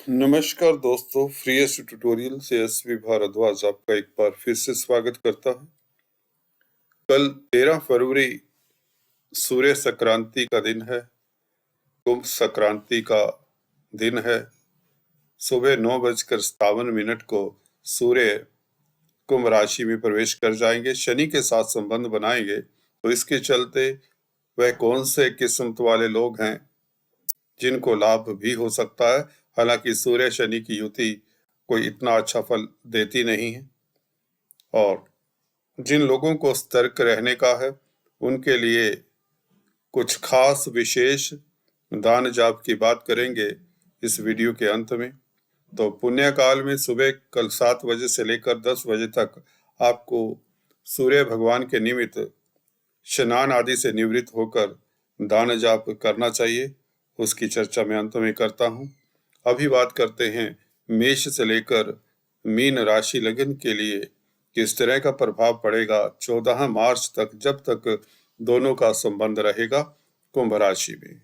नमस्कार दोस्तों, freest tutorial से एसवी भारद्वाज आपका एक बार फिर से स्वागत करता है। कल 13 फरवरी सूर्य संक्रांति का दिन है, कुंभ संक्रांति का दिन है। सुबह 9:57 को सूर्य कुंभ राशि में प्रवेश कर जाएंगे, शनि के साथ संबंध बनाएंगे। तो इसके चलते वह कौन से किस्मत वाले लोग हैं जिनको लाभ भी हो सकता है। हालांकि सूर्य शनि की युति कोई इतना अच्छा फल देती नहीं है, और जिन लोगों को सतर्क रहने का है उनके लिए कुछ खास विशेष दान जाप की बात करेंगे इस वीडियो के अंत में। तो पुण्य काल में सुबह कल 7 बजे से लेकर 10 बजे तक आपको सूर्य भगवान के निमित्त स्नान आदि से निवृत्त होकर दान जाप करना चाहिए। उसकी चर्चा मैं अंत में करता हूँ। अभी बात करते हैं मेष से लेकर मीन राशि लगन के लिए किस तरह का प्रभाव पड़ेगा 14 मार्च तक, जब तक दोनों का संबंध रहेगा कुंभ राशि में।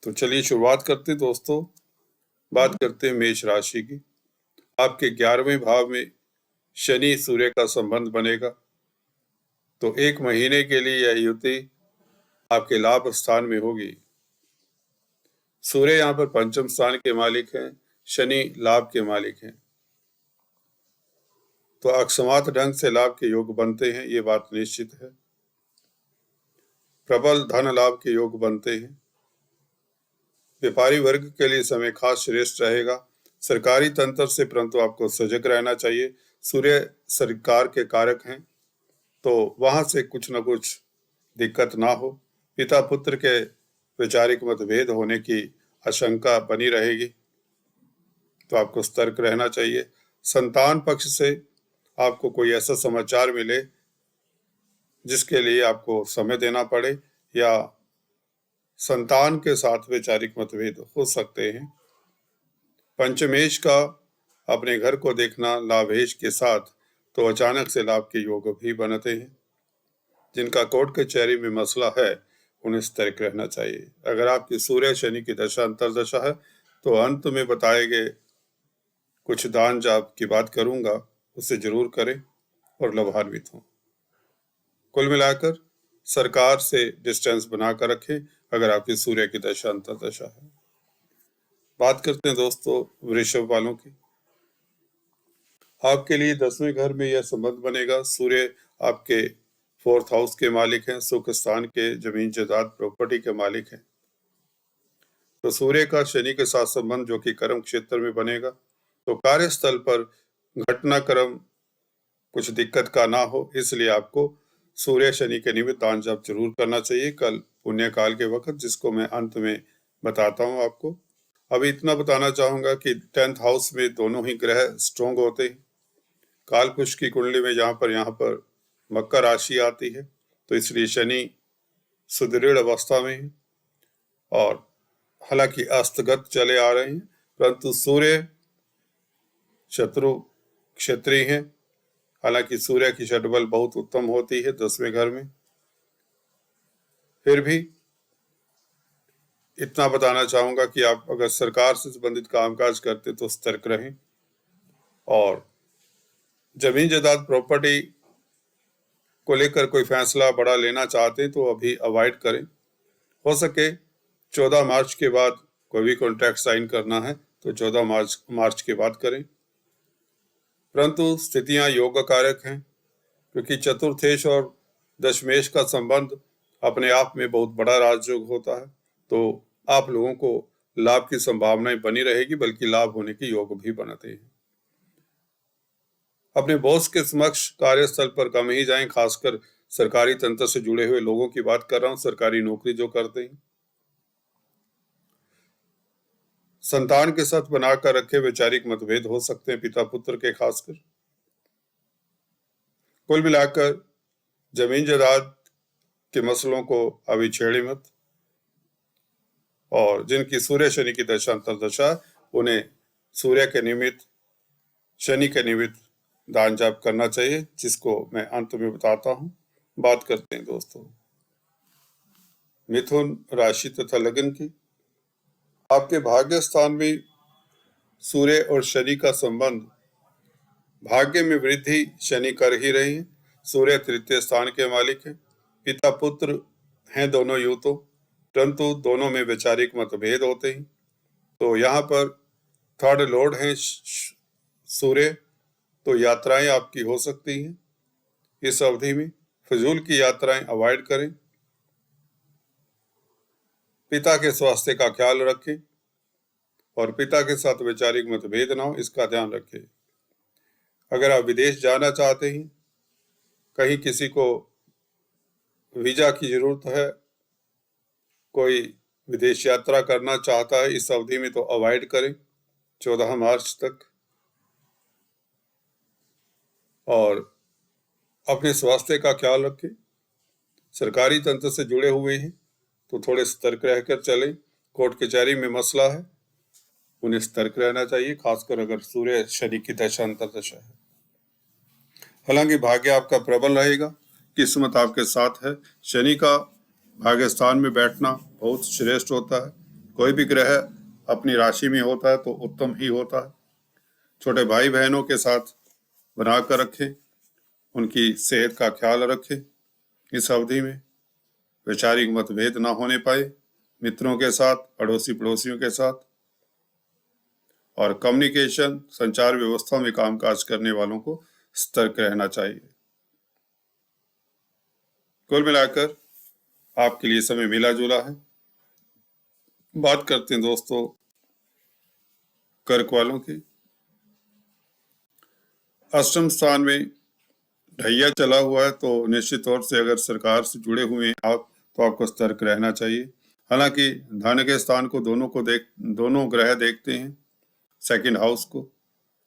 तो चलिए शुरुआत करते हैं दोस्तों। बात करते हैं मेष राशि की। आपके 11वें भाव में शनि सूर्य का संबंध बनेगा, तो 1 महीने के लिए यह युति आपके लाभ स्थान में होगी। सूर्य यहाँ पर पंचम स्थान के मालिक हैं, शनि लाभ के मालिक हैं, तो अकस्मात ढंग से लाभ के योग बनते हैं, ये बात निश्चित है। प्रबल धन लाभ के योग बनते हैं। व्यापारी वर्ग के लिए समय खास श्रेष्ठ रहेगा। सरकारी तंत्र से परंतु आपको सजग रहना चाहिए। सूर्य सरकार के कारक हैं, तो वहां से कुछ न कुछ दिक्कत ना हो। पिता पुत्र के वैचारिक मतभेद होने की आशंका बनी रहेगी, तो आपको सतर्क रहना चाहिए। संतान पक्ष से आपको कोई ऐसा समाचार मिले जिसके लिए आपको समय देना पड़े, या संतान के साथ वैचारिक मतभेद हो सकते हैं। पंचमेश का अपने घर को देखना लाभेश के साथ, तो अचानक से लाभ के योग भी बनते हैं। जिनका कोर्ट कचहरी में मसला है उन्हें सतर्क रहना चाहिए। अगर आपकी सूर्य शनि की दशा अंतरदशा है तो अंत में बताए गए कुछ दान जाप की बात करूंगा, उसे जरूर करें और लाभान्वित हों। कुल मिलाकर सरकार से डिस्टेंस बनाकर रखें अगर आपकी सूर्य की दशा अंतरदशा है। बात करते हैं दोस्तों वृषभ वालों की। आपके लिए 10वें घर में यह संबंध बनेगा। सूर्य आपके 4th हाउस के मालिक हैं, सुख स्थान के, जमीन जायदाद प्रॉपर्टी के मालिक हैं। तो सूर्य का शनि के साथ संबंध जो कि कर्म क्षेत्र में बनेगा, तो कार्यस्थल पर घटनाक्रम कुछ दिक्कत का ना हो, इसलिए आपको सूर्य शनि के निमित्त दान जाप जरूर करना चाहिए कल पुण्य काल के वक्त, जिसको मैं अंत में बताता हूँ आपको। अभी इतना बताना चाहूंगा कि 10th हाउस में दोनों ही ग्रह स्ट्रॉन्ग होते हैं। काल पुरुष की कुंडली में यहाँ पर मकर राशि आती है, तो इसलिए शनि सुदृढ़ अवस्था में है, और हालांकि अस्तगत चले आ रहे हैं, परंतु सूर्य शत्रु क्षेत्रीय है। हालांकि सूर्य की षटबल बहुत उत्तम होती है 10वें घर में। फिर भी इतना बताना चाहूंगा कि आप अगर सरकार से संबंधित कामकाज करते तो सतर्क रहें, और जमीन जायदाद प्रॉपर्टी को लेकर कोई फैसला बड़ा लेना चाहते हैं तो अभी अवॉइड करें। हो सके 14 मार्च के बाद कोई भी कॉन्ट्रैक्ट साइन करना है तो 14 मार्च के बाद करें। परंतु स्थितियां योग कारक हैं, क्योंकि चतुर्थेश और दशमेश का संबंध अपने आप में बहुत बड़ा राजयोग होता है, तो आप लोगों को लाभ की संभावनाएं बनी रहेगी, बल्कि लाभ होने के योग भी बनते हैं। अपने बॉस के समक्ष कार्यस्थल पर कम ही जाएं, खासकर सरकारी तंत्र से जुड़े हुए लोगों की बात कर रहा हूं, सरकारी नौकरी जो करते हैं। संतान के साथ बनाकर रखे वैचारिक मतभेद हो सकते हैं, पिता पुत्र के खासकर। कुल मिलाकर जमीन जायदाद के मसलों को अभी छेड़े मत, और जिनकी सूर्य शनि की दशा अंतरदशा, उन्हें सूर्य के निमित्त शनि के निमित्त दान जाप करना चाहिए, जिसको मैं अंत में बताता हूं। बात करते हैं दोस्तों मिथुन राशि तथा लगन की। आपके भाग्य स्थान में सूर्य और शनि का संबंध भाग्य में वृद्धि शनि कर ही रही है। सूर्य तृतीय स्थान के मालिक है, पिता पुत्र हैं दोनों यूं तो, परंतु दोनों में वैचारिक मतभेद होते हैं। तो यहाँ पर थर्ड लॉर्ड हैं सूर्य, तो यात्राएं आपकी हो सकती हैं इस अवधि में। फजूल की यात्राएं अवॉइड करें, पिता के स्वास्थ्य का ख्याल रखें और पिता के साथ वैचारिक मतभेद ना हो, इसका ध्यान रखें। अगर आप विदेश जाना चाहते हैं, कहीं किसी को वीजा की जरूरत है, कोई विदेश यात्रा करना चाहता है इस अवधि में, तो अवॉइड करें 14 मार्च तक। और अपने स्वास्थ्य का ख्याल रखें। सरकारी तंत्र से जुड़े हुए हैं तो थोड़े सतर्क रहकर चलें। कोर्ट कचहरी में मसला है, उन्हें सतर्क रहना चाहिए, खासकर अगर सूर्य शनि की दशा अंतर्दशा है। हालांकि भाग्य आपका प्रबल रहेगा, किस्मत आपके साथ है। शनि का भाग्य स्थान में बैठना बहुत श्रेष्ठ होता है। कोई भी ग्रह अपनी राशि में होता है तो उत्तम ही होता है। छोटे भाई बहनों के साथ बनाकर रखें, उनकी सेहत का ख्याल रखें। इस अवधि में वैचारिक मतभेद ना होने पाए मित्रों के साथ, पड़ोसी पड़ोसियों के साथ। और कम्युनिकेशन संचार व्यवस्था में कामकाज करने वालों को सतर्क रहना चाहिए। कुल मिलाकर आपके लिए समय मिला जुला है। बात करते हैं दोस्तों कर्क वालों की। अष्टम स्थान में ढैया चला हुआ है, तो निश्चित तौर से अगर सरकार से जुड़े हुए हैं आप, तो आपको सतर्क रहना चाहिए। हालांकि धन के स्थान को दोनों ग्रह देखते हैं, सेकंड हाउस को,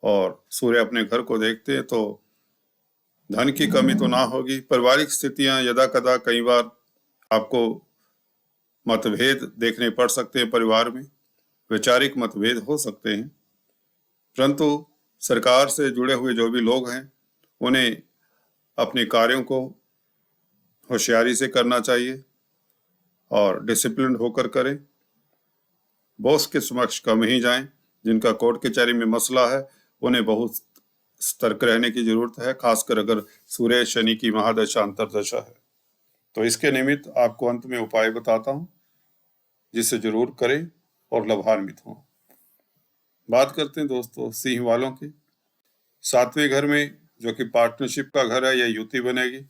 और सूर्य अपने घर को देखते हैं, तो धन की कमी तो ना होगी। पारिवारिक स्थितियां यदा कदा कई बार आपको मतभेद देखने पड़ सकते हैं, परिवार में वैचारिक मतभेद हो सकते हैं, परंतु सरकार से जुड़े हुए जो भी लोग हैं उन्हें अपने कार्यों को होशियारी से करना चाहिए और डिसिप्लिन होकर करें। बॉस के समक्ष कम ही जाएं। जिनका कोर्ट कचहरी में मसला है उन्हें बहुत सतर्क रहने की जरूरत है, खासकर अगर सूर्य शनि की महादशा अंतर्दशा है। तो इसके निमित्त आपको अंत में उपाय बताता हूं, जिसे जरूर करें और लाभान्वित हों। बात करते हैं दोस्तों सिंह वालों की। 7वें घर में, जो कि पार्टनरशिप का घर है या युति बनेगी,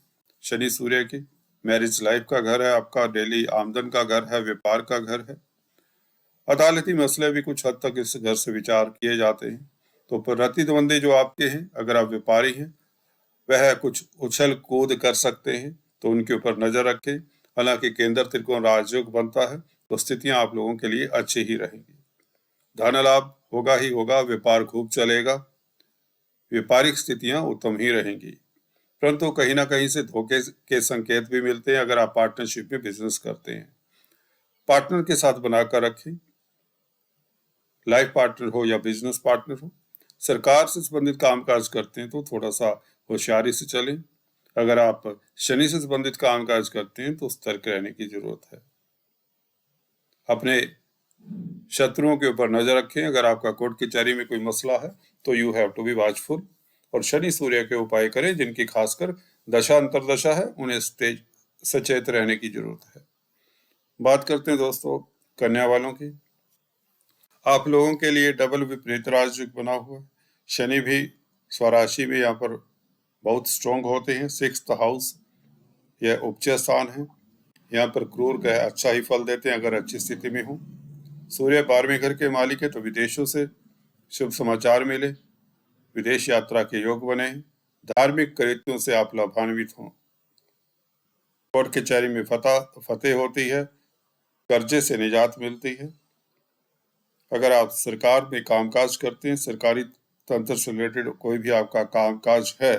शनि सूर्य की। मैरिज लाइफ का घर है आपका, डेली आमदन का घर है, व्यापार का घर है। अदालती मसले भी कुछ हद तक इस घर से विचार किए जाते हैं। तो प्रतिद्वंदी जो आपके हैं, अगर आप व्यापारी हैं, वह कुछ उछल कूद कर सकते हैं, तो उनके ऊपर नजर रखें। हालांकि केंद्र त्रिकोण राजयोग बनता है, तो स्थितियां आप लोगों के लिए अच्छी ही रहेंगी। धन लाभ होगा ही होगा, व्यापार खूब चलेगा, व्यापारिक स्थितियां उत्तम ही रहेंगी, परंतु कहीं ना कहीं से धोखे के संकेत भी मिलते हैं अगर आप पार्टनरशिप में बिजनेस करते हैं। पार्टनर के साथ बनाकर रखें, लाइफ पार्टनर हो या बिजनेस पार्टनर हो। सरकार से संबंधित कामकाज करते हैं तो थोड़ा सा होशियारी से चलें। अगर आप शनि से संबंधित कामकाज करते हैं तो सतर्क रहने की जरूरत है। अपने शत्रुओं के ऊपर नजर रखें। अगर आपका कोर्ट कचहरी में कोई मसला है तो you have to be watchful. और शनि सूर्य के उपाय करें जिनकी खासकर दशा अंतर्दशा है, उन्हें सचेत रहने की जरूरत है। बात करते हैं दोस्तों कन्या वालों की। आप लोगों के लिए डबल विपरीत राजयोग बना हुआ है। शनि भी स्वराशि में यहाँ पर बहुत स्ट्रॉन्ग होते हैं। 6th हाउस यह उपज स्थान है, यहाँ पर क्रूर ग्रह अच्छा ही फल देते हैं अगर अच्छी स्थिति में हो। सूर्य 12वें घर के मालिक है, तो विदेशों से शुभ समाचार मिले, विदेश यात्रा के योग बने हैं। धार्मिक कृत्यों से आप लाभान्वित हों। कोर्ट कचहरी में फतेह होती है, कर्जे से निजात मिलती है। अगर आप सरकार में कामकाज करते हैं, सरकारी तंत्र से रिलेटेड कोई भी आपका कामकाज है,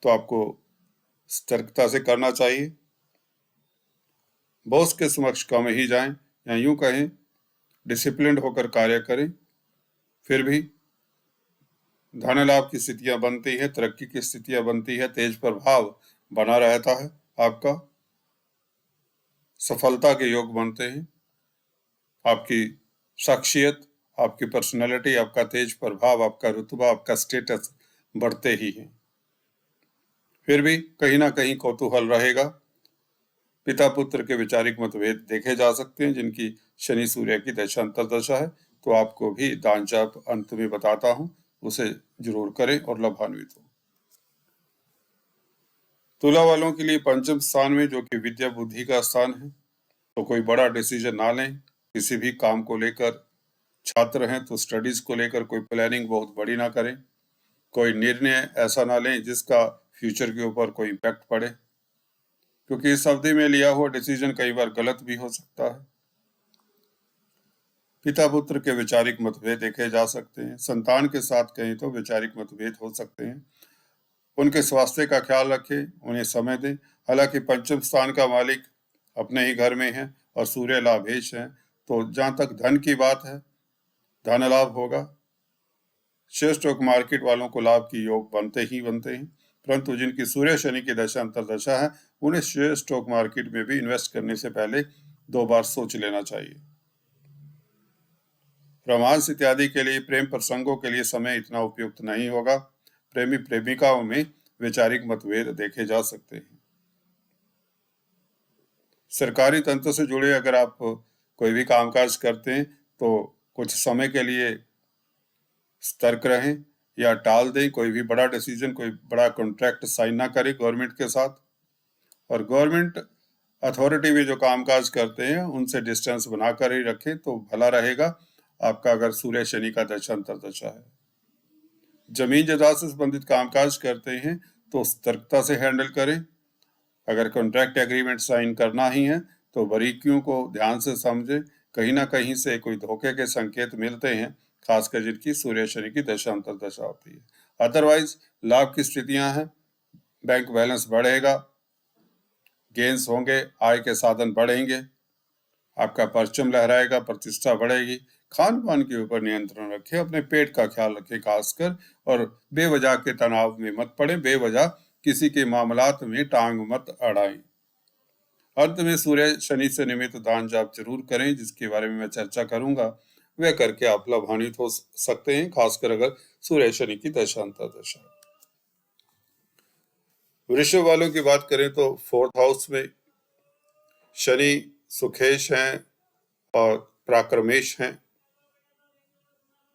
तो आपको सतर्कता से करना चाहिए। बॉस के समक्ष कम ही जाएं, या यूं कहें डिसिप्लिन होकर कार्य करें। फिर भी धन लाभ की स्थितियां बनती है, तरक्की की स्थितियां बनती है, तेज प्रभाव बना रहता है आपका, सफलता के योग बनते हैं। आपकी शख्सियत, आपकी पर्सनैलिटी, आपका तेज प्रभाव, आपका रुतबा, आपका स्टेटस बढ़ते ही है। फिर भी कहीं ना कहीं कौतूहल रहेगा। पिता पुत्र के वैचारिक मतभेद देखे जा सकते हैं जिनकी शनि सूर्य की दशा अंतर्दशा है। तो आपको भी दान जाप अंत में बताता हूं, उसे जरूर करें और लाभान्वित हो। तुला वालों के लिए पंचम स्थान में, जो कि विद्या बुद्धि का स्थान है, तो कोई बड़ा डिसीजन ना लें किसी भी काम को लेकर। छात्र हैं तो स्टडीज को लेकर कोई प्लानिंग बहुत बड़ी ना करें। कोई निर्णय ऐसा ना लें जिसका फ्यूचर के ऊपर कोई इम्पैक्ट पड़े, क्योंकि इस अवधि में लिया हुआ डिसीजन कई बार गलत भी हो सकता है। पिता पुत्र के वैचारिक मतभेद देखे जा सकते हैं। संतान के साथ कहीं तो वैचारिक मतभेद हो सकते हैं। उनके स्वास्थ्य का ख्याल रखें, उन्हें समय दें। हालांकि पंचम स्थान का मालिक अपने ही घर में है और सूर्य लाभेश है, तो जहां तक धन की बात है, धन लाभ होगा। शेयर स्टॉक मार्केट वालों को लाभ की योग बनते हैं, परंतु जिनकी सूर्य शनि की दशा अंतर्दशा है, उन्हें शेयर स्टॉक मार्केट में भी इन्वेस्ट करने से पहले 2 बार सोच लेना चाहिए। रोमांस इत्यादि के लिए, प्रेम प्रसंगों के लिए समय इतना उपयुक्त नहीं होगा। प्रेमी प्रेमिकाओं में वैचारिक मतभेद देखे जा सकते हैं। सरकारी तंत्र से जुड़े अगर आप कोई भी कामकाज करते हैं तो कुछ समय के लिए सतर्क रहें या टाल दें। कोई भी बड़ा डिसीजन, कोई बड़ा कॉन्ट्रैक्ट साइन ना करें गवर्नमेंट के साथ। और गवर्नमेंट अथॉरिटी में जो कामकाज करते हैं उनसे डिस्टेंस बनाकर ही रखें तो भला रहेगा आपका, अगर सूर्य शनि का दशा अंतर्दशा है। जमीन जायदाद से संबंधित कामकाज करते हैं तो सतर्कता से हैंडल करें। अगर कॉन्ट्रैक्ट एग्रीमेंट साइन करना ही है तो बारीकियों को ध्यान से समझें। कहीं ना कहीं से कोई धोखे के संकेत मिलते हैं, खासकर जिनकी सूर्य शनि की दशा अंतर्दशा होती है। अदरवाइज लाभ की स्थितियां हैं। बैंक बैलेंस बढ़ेगा, गेन्स होंगे, आय के साधन बढ़ेंगे, आपका परचम लहराएगा, प्रतिष्ठा बढ़ेगी। खान पान के ऊपर नियंत्रण रखें, अपने पेट का ख्याल रखें खासकर, और बेवजह के तनाव में मत पड़े, बेवजह किसी के मामलात में टांग मत अड़ाएं। अंत में सूर्य शनि से निमित्त दान जाप जरूर करें, जिसके बारे में मैं चर्चा करूंगा। वह करके आप लाभान्वित हो सकते हैं, खासकर अगर सूर्य शनि की दशा अंतर्दशा। वृषभ वालों की बात करें तो 4th हाउस में शनि सुखेश हैं और प्राक्रमेश हैं।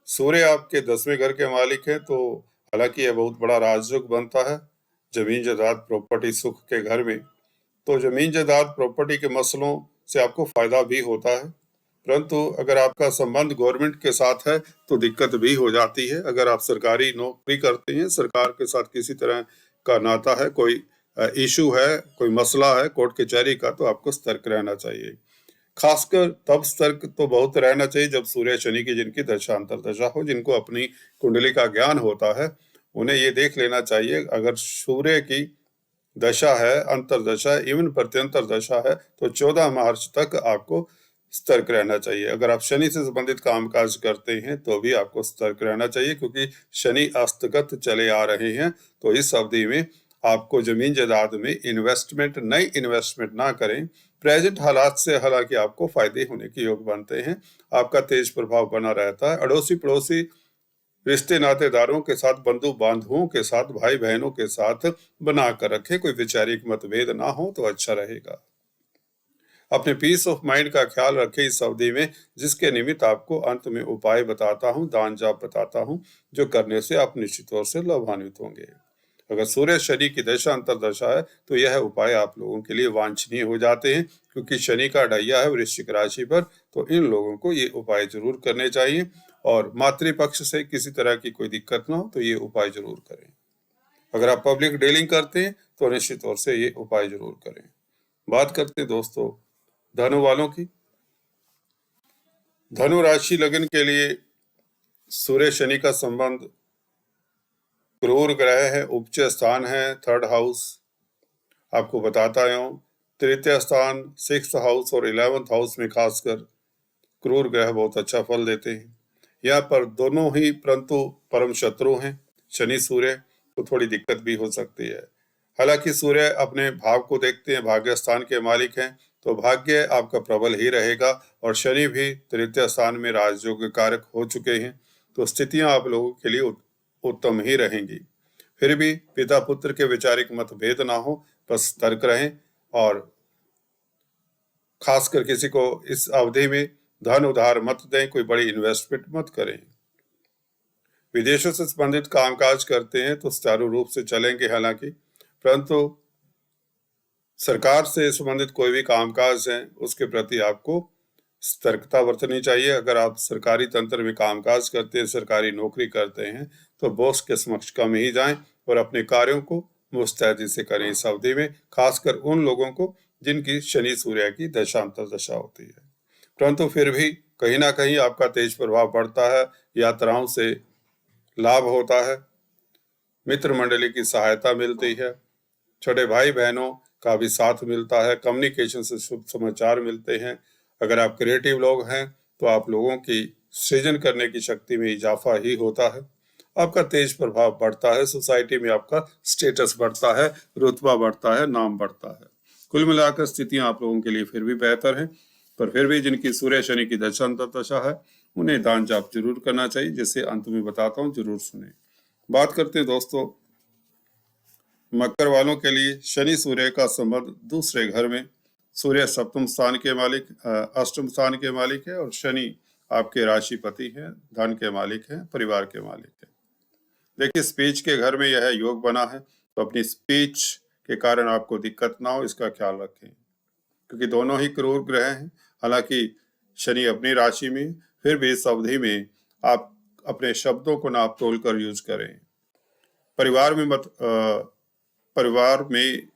सूर्य आपके 10वें घर के मालिक हैं, तो हालांकि यह बहुत बड़ा राजयोग बनता है जमीन जायदाद प्रॉपर्टी सुख के घर में। तो जमीन जायदाद प्रॉपर्टी के मसलों से आपको फायदा भी होता है, परंतु अगर आपका संबंध गवर्नमेंट के साथ है तो दिक्कत भी हो जाती है। अगर आप सरकारी नौकरी करते हैं, सरकार के साथ किसी तरह का नाता है, कोई इशू है, कोई मसला है कोर्ट कचहरी का, तो आपको सतर्क रहना चाहिए। खासकर तब सतर्क तो बहुत रहना चाहिए जब सूर्य शनि की जिनकी दशा अंतर्दशा हो, जिनको अपनी कुंडली का ज्ञान होता है, उन्हें ये देख लेना चाहिए अगर सूर्य की दशा है, अंतर्दशा, इवन प्रत्यंतर दशा है, तो 14 मार्च तक आपको सतर्क रहना चाहिए। अगर आप शनि से संबंधित कामकाज करते हैं तो भी आपको सतर्क रहना चाहिए, क्योंकि शनि अस्तगत चले आ रहे हैं। तो इस अवधि में आपको जमीन जायदाद में इन्वेस्टमेंट, नई इन्वेस्टमेंट ना करें। प्रेजेंट हालात से हालांकि आपको फायदे होने के योग बनते हैं, आपका तेज प्रभाव बना रहता है। अड़ोसी पड़ोसी, रिश्ते नातेदारों के साथ, बंधु बांधवों के साथ, भाई बहनों के साथ बना कर रखे, कोई वैचारिक मतभेद ना हो तो अच्छा रहेगा। अपने पीस ऑफ माइंड का ख्याल रखें इस अवधि में, जिसके निमित्त आपको अंत में उपाय बताता हूं, दान जाप बताता हूं, जो करने से आप निश्चित तौर से लाभान्वित होंगे। अगर सूर्य शनि की दशा अंतर्दशा है तो यह उपाय आप लोगों के लिए वांछनीय हो जाते हैं, क्योंकि शनि का ढैया है वृश्चिक राशि पर। तो इन लोगों को ये उपाय जरूर करने चाहिए, और मातृपक्ष से किसी तरह की कोई दिक्कत ना हो तो ये उपाय जरूर करें। अगर आप पब्लिक डीलिंग करते हैं तो निश्चित तौर से ये उपाय जरूर करें। बात करते हैं दोस्तों धनु वालों की। धनु राशि लगन के लिए सूर्य शनि का संबंध क्रूर ग्रह है, उपच स्थान है 3rd हाउस। आपको बताता हूं, तृतीय स्थान 6th हाउस और 11th हाउस में खासकर क्रूर ग्रह बहुत अच्छा फल देते हैं। यहाँ पर दोनों ही परंतु परम शत्रु हैं शनि सूर्य, तो थोड़ी दिक्कत भी हो सकती है। हालांकि सूर्य अपने भाव को देखते हैं, भाग्य स्थान के मालिक हैं, तो भाग्य आपका प्रबल ही रहेगा और शनि भी तृतीय स्थान में राजयोग कारक हो चुके हैं, तो स्थितियां आप लोगों के लिए उत्तम ही रहेंगी। फिर भी पिता पुत्र के वैचारिक मतभेद ना हो, बस सतर्क रहें और खासकर किसी को इस अवधि में धन उधार मत दें, कोई बड़ी इन्वेस्टमेंट मत करें। विदेशों से संबंधित कामकाज करते हैं तो सुचारू रूप से चलेंगे हालांकि, परंतु सरकार से संबंधित कोई भी कामकाज है उसके प्रति आपको सतर्कता बरतनी चाहिए। अगर आप सरकारी तंत्र में कामकाज करते हैं, सरकारी नौकरी करते हैं, तो बॉस के समक्ष कम ही जाएं और अपने कार्यों को मुस्तैदी से करें इस अवधि में, खासकर उन लोगों को जिनकी शनि सूर्य की दशांतर दशा होती है। परंतु फिर भी कहीं ना कहीं आपका तेज प्रभाव बढ़ता है, यात्राओं से लाभ होता है, मित्र मंडली की सहायता मिलती है, छोटे भाई बहनों का भी साथ मिलता है, कम्युनिकेशन से शुभ समाचार मिलते हैं। अगर आप क्रिएटिव लोग हैं तो आप लोगों की सृजन करने की शक्ति में इजाफा ही होता है, आपका तेज प्रभाव बढ़ता है, सोसाइटी में आपका स्टेटस बढ़ता है, रुतबा बढ़ता है, नाम बढ़ता है। कुल मिलाकर स्थितियां आप लोगों के लिए फिर भी बेहतर हैं, पर फिर भी जिनकी सूर्य शनि की दशांतर दशा है उन्हें दान जाप जरूर करना चाहिए, जिसे अंत में बताता हूँ, जरूर सुने। बात करते हैं दोस्तों मकर वालों के लिए। शनि सूर्य का संबंध दूसरे घर में, सूर्य सप्तम स्थान के मालिक, अष्टम स्थान के मालिक है और शनि आपके राशिपति हैं, धन के मालिक हैं, परिवार के मालिक हैं। देखिए स्पीच के घर में यह योग बना है, तो अपनी स्पीच के कारण आपको दिक्कत ना हो इसका ख्याल रखें, क्योंकि दोनों ही क्रूर ग्रह हैं। हालांकि शनि अपनी राशि में, फिर भी इस अवधि में आप अपने शब्दों को नाप तोल कर यूज करें। परिवार में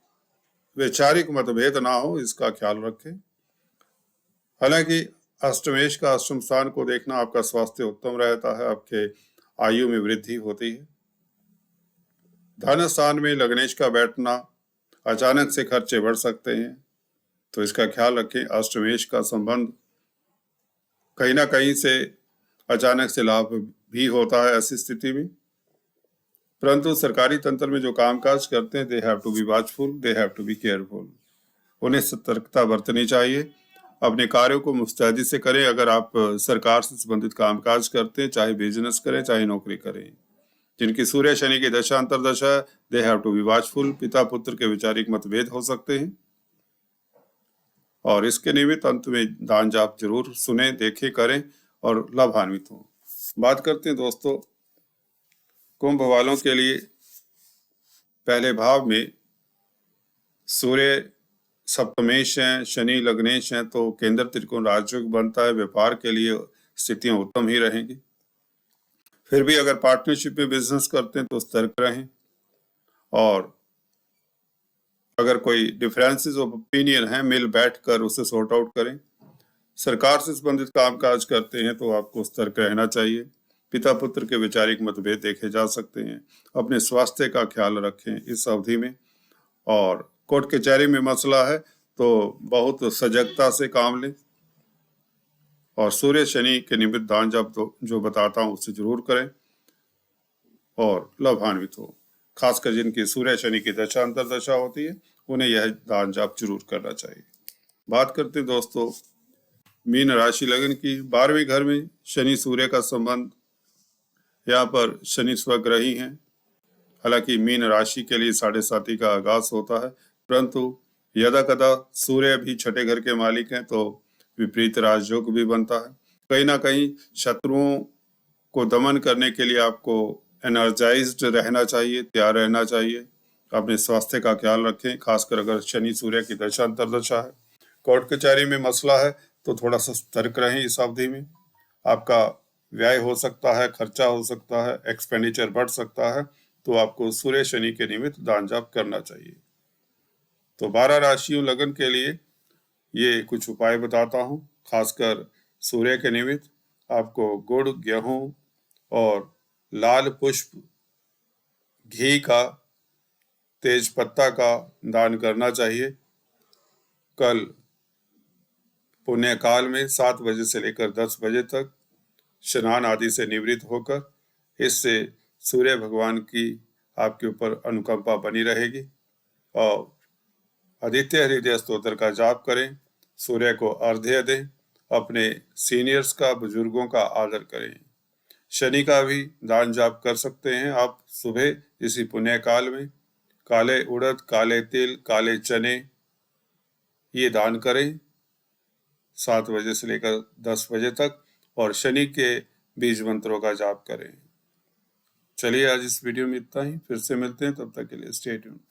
वैचारिक मतभेद ना हो इसका ख्याल रखें। हालांकि अष्टमेश का अष्टम स्थान को देखना आपका स्वास्थ्य उत्तम रहता है, आपके आयु में वृद्धि होती है। धन स्थान में लग्नेश का बैठना, अचानक से खर्चे बढ़ सकते हैं, तो इसका ख्याल रखें। अष्टमेश का संबंध कहीं ना कहीं से अचानक से लाभ भी होता है ऐसी स्थिति में, परंतु सरकारी तंत्र में जो कामकाज करते हैं, they have to be watchful, they have to be careful. उन्हें सतर्कता बरतनी चाहिए, अपने कार्यों को मुस्तैदी से करें। अगर आप सरकार से संबंधित कामकाज करते हैं, चाहे बिजनेस करें चाहे नौकरी करें, जिनकी सूर्य शनि की दशांतर दशा, they have to be watchful. पिता पुत्र के वैचारिक मतभेद हो सकते हैं और इसके निमित्त अंत में दान जाप जरूर सुने, देखें, करें और लाभान्वित हों। बात करते हैं दोस्तों कुंभ वालों के लिए। पहले भाव में सूर्य सप्तमेश हैं, शनि लग्नेश हैं, तो केंद्र त्रिकोण राजयोग बनता है, व्यापार के लिए स्थितियां उत्तम ही रहेंगी। फिर भी अगर पार्टनरशिप में बिजनेस करते हैं तो सतर्क रहें और अगर कोई डिफरेंसेस ऑफ ओपिनियन है, मिल बैठकर उसे सॉर्ट आउट करें। सरकार से संबंधित कामकाज करते हैं तो आपको सतर्क रहना चाहिए। पिता पुत्र के वैचारिक मतभेद देखे जा सकते हैं। अपने स्वास्थ्य का ख्याल रखें इस अवधि में, और कोर्ट कचहरी में मसला है तो बहुत सजगता से काम लें और सूर्य शनि के निमित्त दान जाप जो बताता हूँ उसे जरूर करें और लाभान्वित हो। खासकर जिनकी सूर्य शनि की दशांतर दशा होती है उन्हें यह दान जाप जरूर करना चाहिए। बात करते हैं दोस्तों मीन राशि लगन की। 12वें घर में शनि सूर्य का संबंध, यहाँ पर शनि स्वग्रही हैं। हालांकि मीन राशि के लिए 7.5 का आगाज होता है, परंतु यदा कदा सूर्य भी छठे घर के मालिक हैं तो विपरीत राजयोग भी बनता है। कहीं ना कहीं शत्रुओं को दमन करने के लिए आपको एनर्जाइज्ड रहना चाहिए, तैयार रहना चाहिए। अपने स्वास्थ्य का ख्याल रखें, खासकर अगर शनि सूर्य की दशांतर दशा है। कोर्ट कचहरी में मसला है तो थोड़ा सा सतर्क रहें इस अवधि में। आपका व्यय हो सकता है, खर्चा हो सकता है, एक्सपेंडिचर बढ़ सकता है, तो आपको सूर्य शनि के निमित्त दान जाप करना चाहिए। तो 12 राशियों लगन के लिए ये कुछ उपाय बताता हूँ। खासकर सूर्य के निमित्त आपको गुड़, गेहूं और लाल पुष्प, घी का, तेज पत्ता का दान करना चाहिए। कल पुण्य काल में 7 बजे से लेकर 10 बजे तक स्नान आदि से निवृत्त होकर, इससे सूर्य भगवान की आपके ऊपर अनुकंपा बनी रहेगी और आदित्य हृदय स्तोत्र का जाप करें। सूर्य को अर्घ्य दें, अपने सीनियर्स का, बुजुर्गों का आदर करें। शनि का भी दान जाप कर सकते हैं आप सुबह इसी पुण्य काल में। काले उड़द, काले तिल, काले चने ये दान करें 7 बजे से लेकर 10 बजे तक, और शनि के बीज मंत्रों का जाप करें। चलिए आज इस वीडियो में इतना ही, फिर से मिलते हैं, तब तक के लिए स्टे ट्यून्ड।